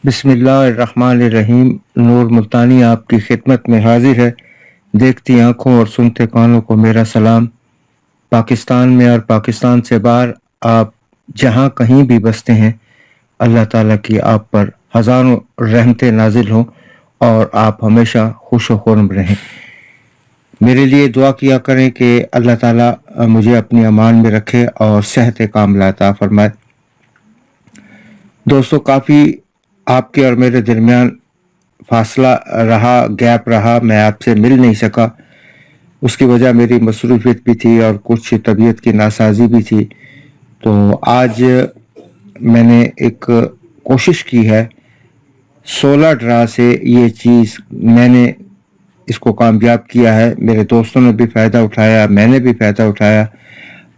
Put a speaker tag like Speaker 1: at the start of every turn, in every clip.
Speaker 1: बिस्मिल्लाहिर्रहमानिर्रहीम। नूर मुल्तानी आपकी खिदमत में हाजिर है। देखती आंखों और सुनते कानों को मेरा सलाम। पाकिस्तान में और पाकिस्तान से बाहर आप जहां कहीं भी बसते हैं, अल्लाह ताला की आप पर हज़ारों रहमतें नाजिल हों और आप हमेशा खुश व खुर्म रहें। मेरे लिए दुआ किया करें कि अल्लाह ताला मुझे अपनी अमान में रखे और सेहत कामिला अता फरमाए। दोस्तों, काफ़ी आपके और मेरे दरमियान फासला रहा, गैप रहा, मैं आपसे मिल नहीं सका। उसकी वजह मेरी मसरूफियत भी थी और कुछ तबीयत की नासाजी भी थी। तो आज मैंने एक कोशिश की है, 16 ड्रा से ये चीज़ मैंने इसको कामयाब किया है। मेरे दोस्तों ने भी फ़ायदा उठाया, मैंने भी फ़ायदा उठाया।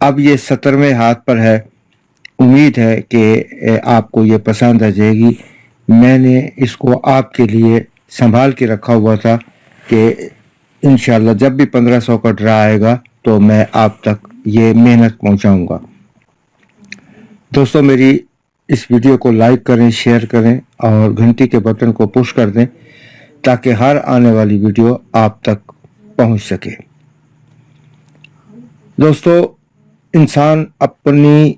Speaker 1: अब ये 17वें हाथ पर है। उम्मीद है कि आपको ये पसंद आ जाएगी। मैंने इसको आपके लिए संभाल के रखा हुआ था कि इंशाल्लाह जब भी 1500 का ड्रा आएगा तो मैं आप तक ये मेहनत पहुंचाऊंगा। दोस्तों, मेरी इस वीडियो को लाइक करें, शेयर करें और घंटी के बटन को पुश कर दें ताकि हर आने वाली वीडियो आप तक पहुंच सके। दोस्तों, इंसान अपनी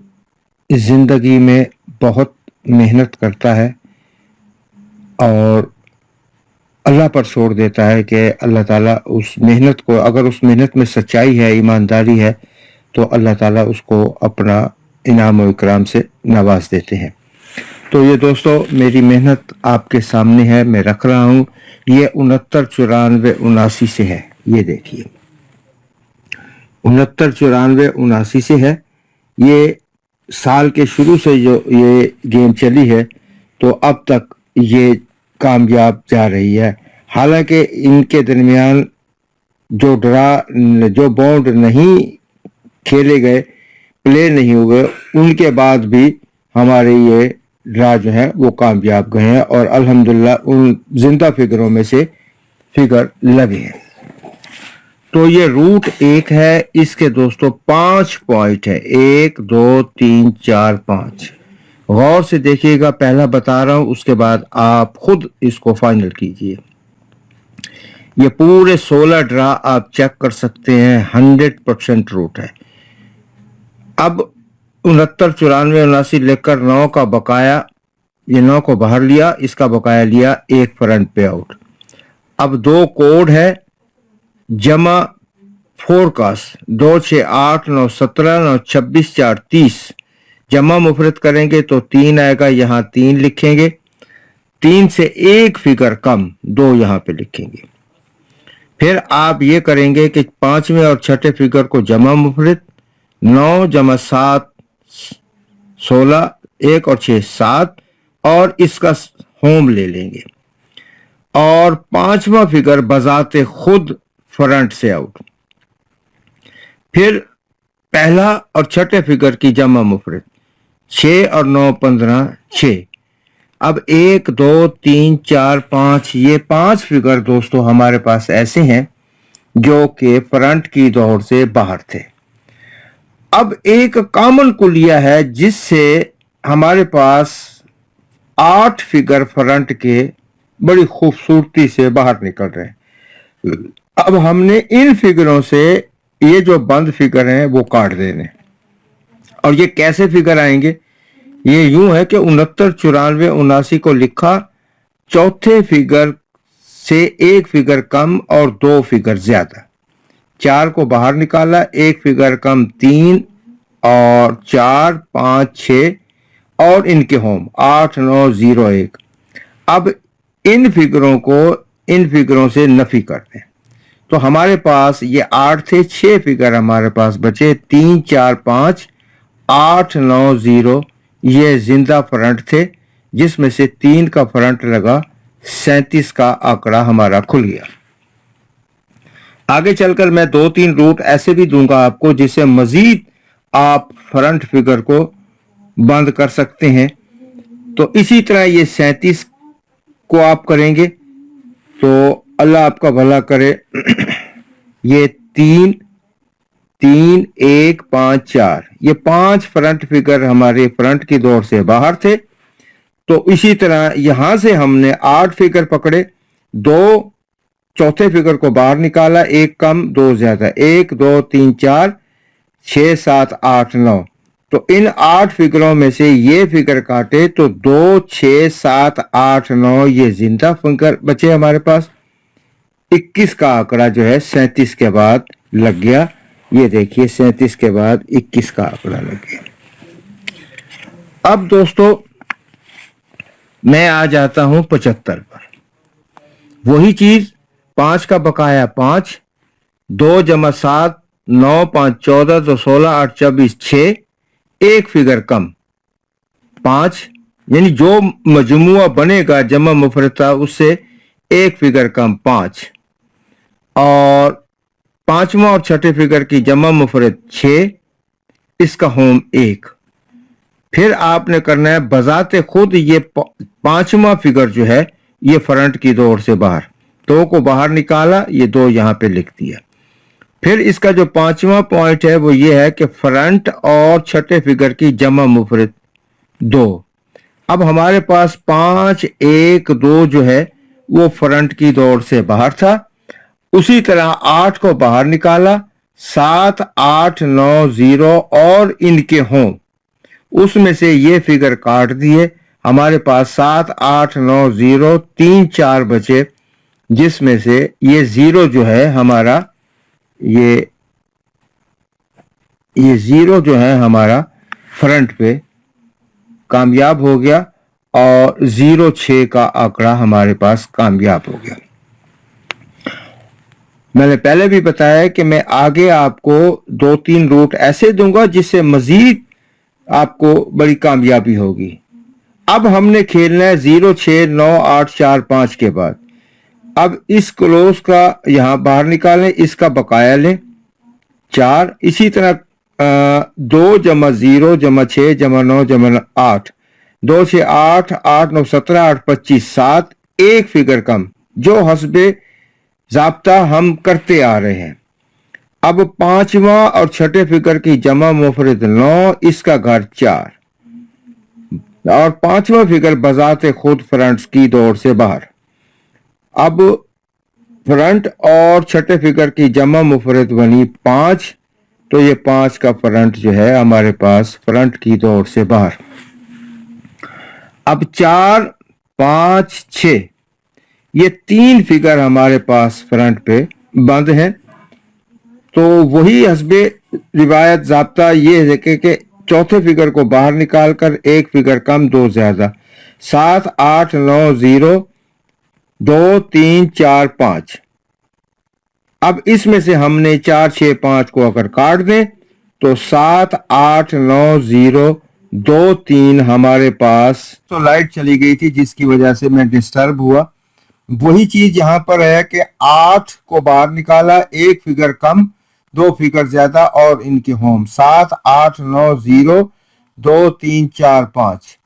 Speaker 1: ज़िंदगी में बहुत मेहनत करता है और अल्लाह पर छोड़ देता है कि अल्लाह ताला उस मेहनत को, अगर उस मेहनत में सच्चाई है, ईमानदारी है, तो अल्लाह ताला उसको अपना इनाम और इकराम से नवाज देते हैं। तो ये दोस्तों, मेरी मेहनत आपके सामने है, मैं रख रहा हूँ। ये 69 94 79 से है। ये देखिए, 69 94 79 से है। ये साल के शुरू से जो ये गेम चली है तो अब तक ये कामयाब जा रही है। हालांकि इनके दरमियान जो बाउंड नहीं खेले गए, प्ले नहीं हुए, उनके बाद भी हमारे ये ड्रा जो है वो कामयाब गए हैं और अल्हम्दुलिल्लाह उन जिंदा फिगरों में से फिगर लगे हैं। तो ये रूट 1 है। इसके दोस्तों 5 पॉइंट है, 1 2 3 4 5। गौर से देखिएगा, पहला बता रहा हूं, उसके बाद आप खुद इसको फाइनल कीजिए। ये पूरे 16 ड्रा आप चेक कर सकते हैं, 100% रूट है। अब 69 94 79 लेकर 9 का बकाया, ये 9 को बाहर लिया, इसका बकाया लिया, एक फ्रंट पे आउट। अब 2 कोड है, जमा फोरकास्ट 2 6 8 9 17 9 26 4 30। जमा मुफरत करेंगे तो 3 आएगा, यहां 3 लिखेंगे। 3 से एक फिगर कम 2 यहां पे लिखेंगे। फिर आप ये करेंगे कि 5वें और 6ठे फिगर को जमा मुफरत, 9 जमा 7 16, 1 और 6 7, और इसका होम ले लेंगे और 5वां फिगर बजाते खुद फ्रंट से आउट। फिर पहला और 6ठे फिगर की जमा मुफरत, 6 और 9 15 6। अब 1 2 3 4 5, ये 5 फिगर दोस्तों हमारे पास ऐसे हैं जो कि फ्रंट की दौड़ से बाहर थे। अब एक कॉमन कुलिया है जिससे हमारे पास 8 फिगर फ्रंट के बड़ी खूबसूरती से बाहर निकल रहे हैं। अब हमने इन फिगरों से ये जो बंद फिगर हैं वो काट देने। और ये कैसे फिगर आएंगे? ये यूं है कि 69 94 79 को लिखा, चौथे फिगर से एक फिगर कम और 2 फिगर ज्यादा। 4 को बाहर निकाला, एक फिगर कम 3 और 4 5 6 और इनके होम 8 9 0 1। अब इन फिगरों से नफी करते हैं तो हमारे पास ये 8 थे, 6 फिगर हमारे पास बचे, 3 4 5 8 9 0। ये जिंदा फ्रंट थे जिसमें से 3 का फ्रंट लगा, 37 का आंकड़ा हमारा खुल गया। आगे चलकर मैं 2-3 रूट ऐसे भी दूंगा आपको जिससे मजीद आप फ्रंट फिगर को बंद कर सकते हैं। तो इसी तरह ये 37 को आप करेंगे तो अल्लाह आपका भला करे। ये 3 3 1 5 4, ये 5 फ्रंट फिगर हमारे फ्रंट की दौड़ से बाहर थे। तो इसी तरह यहां से हमने 8 फिगर पकड़े, 2 चौथे फिगर को बाहर निकाला, 1 कम 2 ज्यादा, 1 2 3 4 6 7 8 9। तो इन 8 फिगरों में से ये फिगर काटे तो 2 6 7 8 9 ये जिंदा फिगर बचे हमारे पास। 21 का आंकड़ा जो है 37 के बाद लग गया। ये देखिए 37 के बाद 21 का आंकड़ा लग गया। अब दोस्तों मैं आ जाता हूं 75 पर। वही चीज 5 का बकाया 5, 2 जमा 7 9 5 14 तो 16 8 24 6, एक फिगर कम 5, यानी जो मजमुआ बनेगा जमा मुफरता उससे एक फिगर कम 5, और पांचवा और छठे फिगर की जमा मुफरत 6, इसका होम 1। फिर आपने करना है बजाते खुद ये पांचवा फिगर जो है ये फ्रंट की दौड़ से बाहर, 2 को बाहर निकाला, ये 2 यहां पे लिख दिया। फिर इसका जो पांचवा पॉइंट है वो ये है कि फ्रंट और छठे फिगर की जमा मुफरत 2। अब हमारे पास 5 1 2 जो है वो फ्रंट की दौड़ से बाहर था। उसी तरह 8 को बाहर निकाला, 7 8 9 0 और इनके हों, उसमें से ये फिगर काट दिए। हमारे पास 7 8 9 0 3 4 बचे, जिसमें से ये 0 जो है हमारा ये 0 जो है हमारा फ्रंट पे कामयाब हो गया और 0 6 का आंकड़ा हमारे पास कामयाब हो गया। मैंने पहले भी बताया कि मैं आगे आपको 2-3 रूट ऐसे दूंगा जिससे मजीद आपको बड़ी कामयाबी होगी। अब हमने खेलना है 0 6 9 8 4 5 के बाद। अब इस क्लोज का यहां बाहर निकालें, इसका बकाया लें 4। इसी तरह 2 जमा 0 जमा 6 जमा 9 जमा 8, 2 6 8 8 9 17 8 25 7, एक फिगर कम जो हस्बे ज़ाब्ता हम करते आ रहे हैं। अब पांचवा और छठे फिगर की जमा मुफरद 9, इसका घर 4, और पांचवा फिगर बजाते खुद फ्रंट की दौड़ से बाहर। अब फ्रंट और छठे फिगर की जमा मुफरद बनी 5, तो ये 5 का फ्रंट जो है हमारे पास फ्रंट की दौड़ से बाहर। अब 4 5 6 ये 3 फिगर हमारे पास फ्रंट पे बंद हैं। तो वही हस्बे रिवायत ज़ाब्ता ये है कि चौथे फिगर को बाहर निकालकर एक फिगर कम 2 ज्यादा, 7 8 9 0 2 3 4 5। अब इसमें से हमने 4 6 5 को अगर काट दें तो 7 8 9 0 2 3 हमारे पास। तो लाइट चली गई थी जिसकी वजह से मैं डिस्टर्ब हुआ। वही चीज यहां पर है कि 8 को बाहर निकाला, एक फिगर कम 2 फिगर ज्यादा और इनके होम 7 8 9 0 2 3 4 5।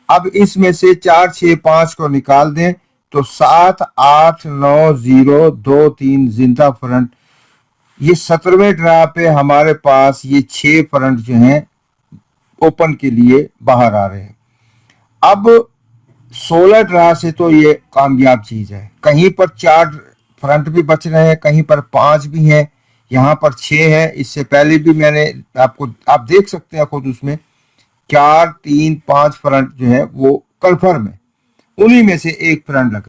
Speaker 1: अब इसमें से 4 6 5 को निकाल दें तो 7 8 9 0 2 3 जिंदा फ्रंट। ये 17वें ड्रा पे हमारे पास ये 6 फ्रंट जो हैं ओपन के लिए बाहर आ रहे हैं। अब 16 ड्रा से तो ये कामयाब चीज है। कहीं पर 4 फ्रंट भी बच रहे हैं, कहीं पर 5 भी हैं, यहाँ पर 6 है। इससे पहले भी मैंने आप देख सकते हैं खुद, उसमें 4 3 5 फ्रंट जो है वो कंफर्म है, उन्हीं में से एक फ्रंट लगा।